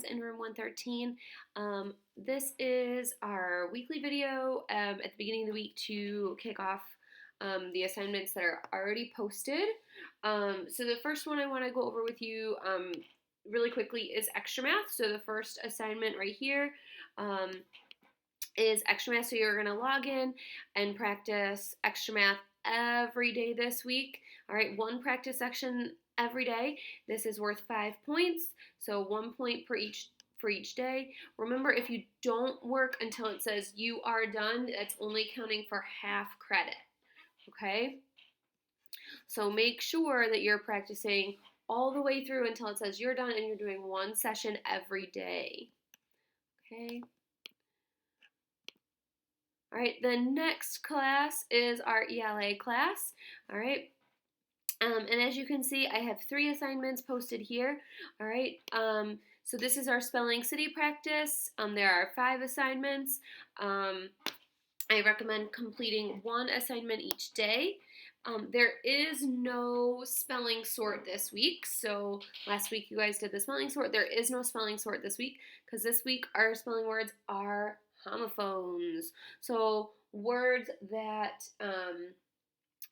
in room 113. This is our weekly video at the beginning of the week to kick off the assignments that are already posted. So the first one I want to go over with you really quickly is extra math. So the first assignment right here is extra math. So you're going to log in and practice extra math every day this week. All right, one practice section every day. This is worth 5 points, so 1 point for each day. Remember, if you don't work until it says you are done, that's only counting for half credit. Okay? So make sure that you're practicing all the way through until it says you're done and you're doing one session every day. Okay? All right, the next class is our ELA class. All right. And as you can see, I have 3 assignments posted here. All right. So this is our spelling city practice. There are 5 assignments. I recommend completing 1 assignment each day. There is no spelling sort this week. So last week you guys did the spelling sort. There is no spelling sort this week because this week our spelling words are homophones. So words that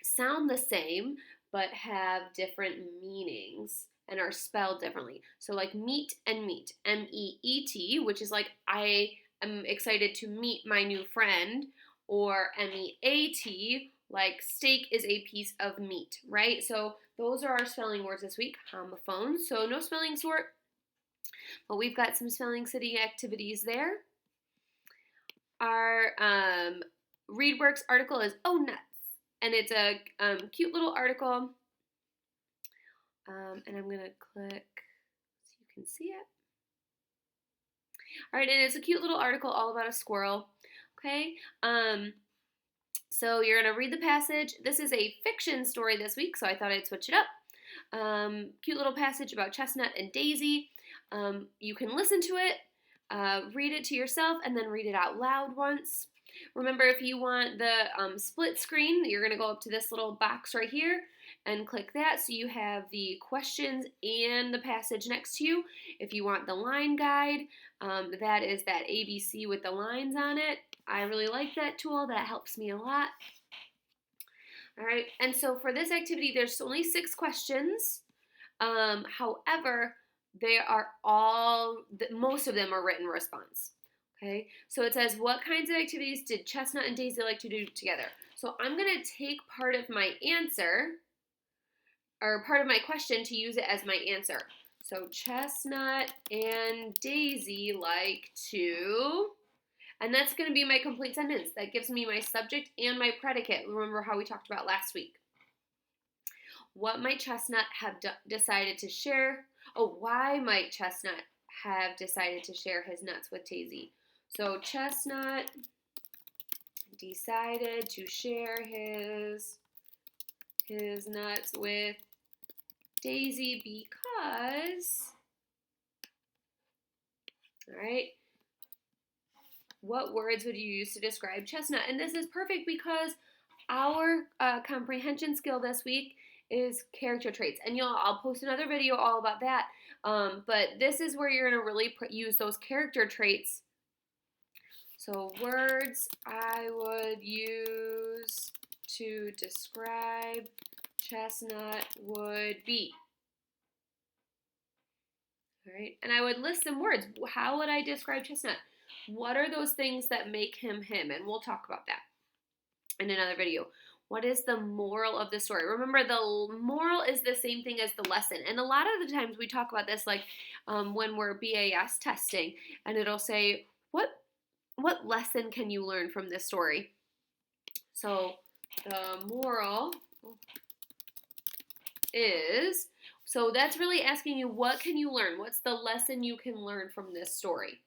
sound the same but have different meanings and are spelled differently. So like meet and meet, M-E-E-T, which is like I am excited to meet my new friend, or M-E-A-T, like steak is a piece of meat, right? So those are our spelling words this week, homophones. So no spelling sort, but we've got some spelling city activities there. Our ReadWorks article is Oh Nuts, and it's a cute little article. And I'm going to click so you can see it. All right, and it's a cute little article all about a squirrel. Okay, so you're going to read the passage. This is a fiction story this week, so I thought I'd switch it up. Cute little passage about Chestnut and Daisy. You can listen to it, read it to yourself, and then read it out loud once. Remember, if you want the split screen, you're going to go up to this little box right here and click that so you have the questions and the passage next to you. If you want the line guide, that is that ABC with the lines on it. I really like that tool. That helps me a lot. All right, and so for this activity, there's only 6 questions. However, they are most of them are written response. Okay, so it says, what kinds of activities did Chestnut and Daisy like to do together? So I'm going to take part of my answer, or part of my question, to use it as my answer. So Chestnut and Daisy like to, and that's going to be my complete sentence. That gives me my subject and my predicate. Remember how we talked about last week. What might Chestnut have decided to share? Oh, why might Chestnut have decided to share his nuts with Daisy? So Chestnut decided to share his nuts with Daisy because, all right, what words would you use to describe Chestnut? And this is perfect because our comprehension skill this week is character traits, and I'll post another video all about that. But this is where you're going to really use those character traits. So words I would use to describe Chestnut would be. All right, and I would list some words. How would I describe Chestnut? What are those things that make him him? And we'll talk about that in another video. What is the moral of the story? Remember, the moral is the same thing as the lesson. And a lot of the times we talk about this, like when we're BAS testing, and it'll say, what lesson can you learn from this story? So the moral is, so that's really asking you, what can you learn? What's the lesson you can learn from this story?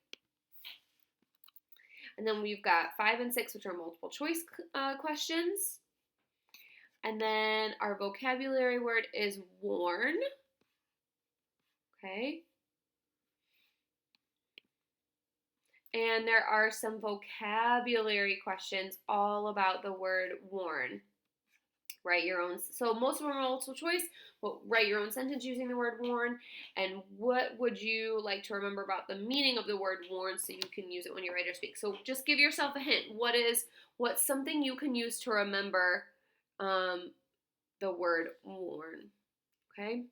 And then we've got 5 and 6, which are multiple choice questions. And then our vocabulary word is warn. Okay. And there are some vocabulary questions all about the word warn. Write your own. So most of them are multiple choice. But write your own sentence using the word worn. And what would you like to remember about the meaning of the word worn so you can use it when you write or speak? So just give yourself a hint. What's something you can use to remember the word worn? Okay.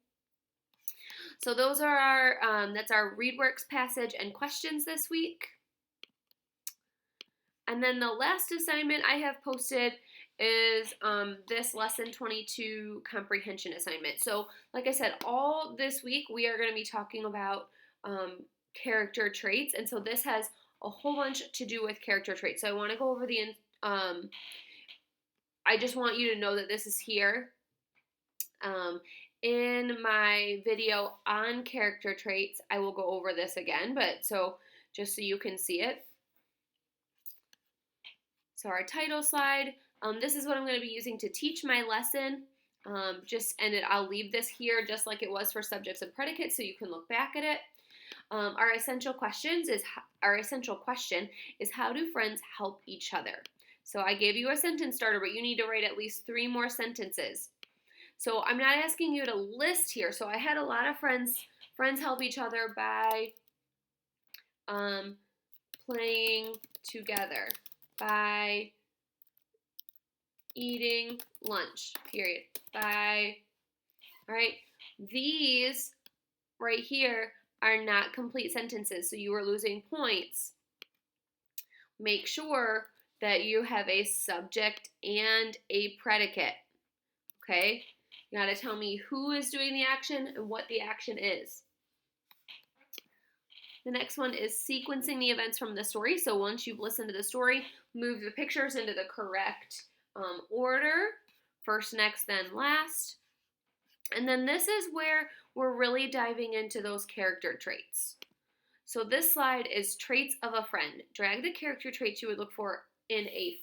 So those are that's our ReadWorks passage and questions this week. And then the last assignment I have posted is this lesson 22 comprehension assignment. So like I said, all this week we are going to be talking about character traits. And so this has a whole bunch to do with character traits. So I want to go over I just want you to know that this is here. In my video on character traits, I will go over this again, but so just so you can see it. So our title slide, this is what I'm going to be using to teach my lesson. I'll leave this here just like it was for subjects and predicates so you can look back at it. Our essential question is how do friends help each other? So I gave you a sentence starter, but you need to write at least 3 more sentences. So I'm not asking you to list here. So I had a lot of friends help each other by playing together, by eating lunch, period, all right? These right here are not complete sentences, so you are losing points. Make sure that you have a subject and a predicate, okay? You gotta tell me who is doing the action and what the action is. The next one is sequencing the events from the story. So once you've listened to the story, move the pictures into the correct order. First, next, then last. And then this is where we're really diving into those character traits. So this slide is traits of a friend. Drag the character traits you would look for in a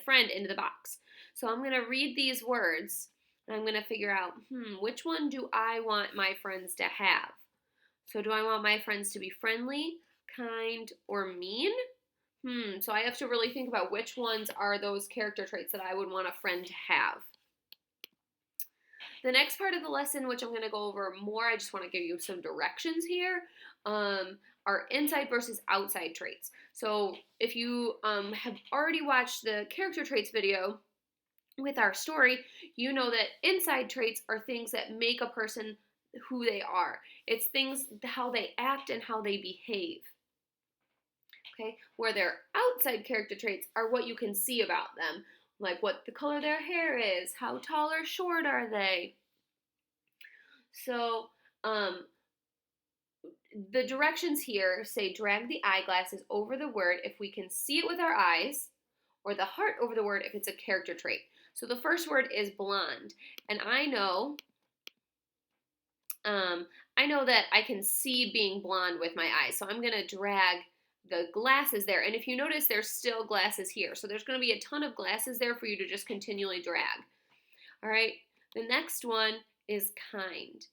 friend into the box. So I'm going to read these words and I'm going to figure out, which one do I want my friends to have? So do I want my friends to be friendly, kind, or mean? So I have to really think about which ones are those character traits that I would want a friend to have. The next part of the lesson, which I'm going to go over more, I just want to give you some directions here, are inside versus outside traits. So if you have already watched the character traits video with our story, you know that inside traits are things that make a person who they are. It's things, how they act and how they behave. Okay, where their outside character traits are what you can see about them, like what the color of their hair is, how tall or short are they. So the directions here say drag the eyeglasses over the word if we can see it with our eyes, or the heart over the word if it's a character trait. So the first word is blonde, and I know that I can see being blonde with my eyes, so I'm going to drag the glasses there. And if you notice, there's still glasses here, so there's going to be a ton of glasses there for you to just continually drag. All right, the next one is kind.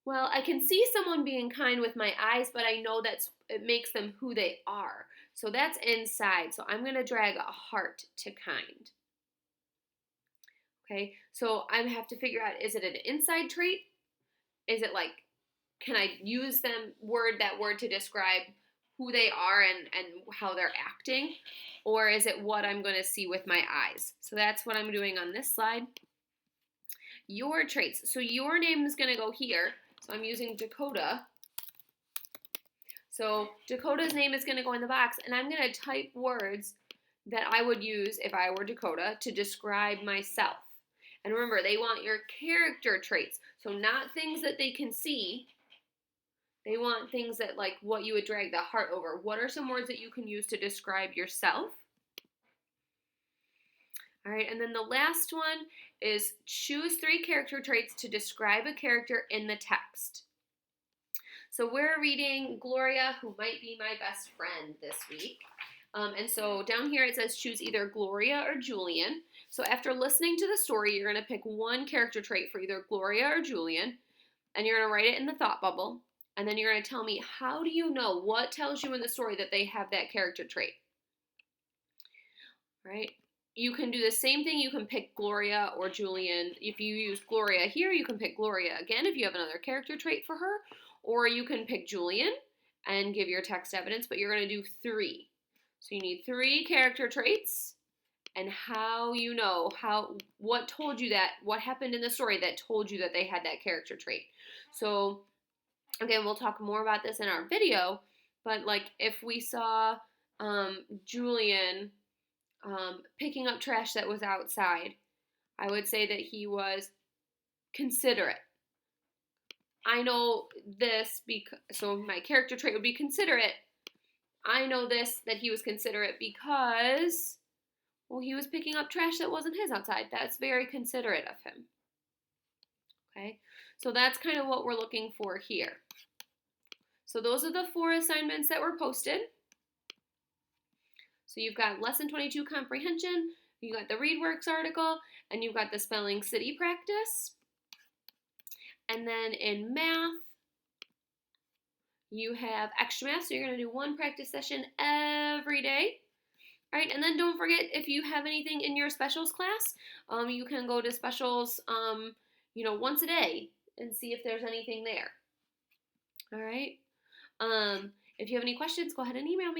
Well, I can see someone being kind with my eyes, but I know it makes them who they are. So that's inside. So I'm going to drag a heart to kind. Okay, so I have to figure out, is it an inside trait? Is it like, can I use that word to describe who they are and how they're acting? Or is it what I'm going to see with my eyes? So that's what I'm doing on this slide. Your traits. So your name is going to go here. So I'm using Dakota. So Dakota's name is going to go in the box, and I'm going to type words that I would use if I were Dakota to describe myself. And remember, they want your character traits. So not things that they can see. They want things that, like, what you would drag the heart over. What are some words that you can use to describe yourself? All right, and then the last one is choose 3 character traits to describe a character in the text. So we're reading Gloria, who might be my best friend this week. And so down here it says choose either Gloria or Julian. So after listening to the story, you're going to pick one character trait for either Gloria or Julian, and you're going to write it in the thought bubble. And then you're going to tell me, how do you know, what tells you in the story that they have that character trait? Right? you can do the same thing. You can pick Gloria or Julian. If you use Gloria here, you can pick Gloria again if you have another character trait for her. Or you can pick Julian and give your text evidence, but you're going to do 3. So you need 3 character traits and how you know, what told you that, what happened in the story that told you that they had that character trait. So again, we'll talk more about this in our video, but like if we saw Julian picking up trash that was outside, I would say that he was considerate. I know this so my character trait would be considerate. I know this, that he was considerate because, well, he was picking up trash that wasn't his outside. That's very considerate of him. Okay, so that's kind of what we're looking for here. So those are the 4 assignments that were posted. So you've got Lesson 22 Comprehension, you got the ReadWorks article, and you've got the Spelling City practice. And then in math, you have extra math, so you're going to do 1 practice session every day. All right, and then don't forget, if you have anything in your specials class, you can go to specials, once a day and see if there's anything there. All right. If you have any questions, go ahead and email me.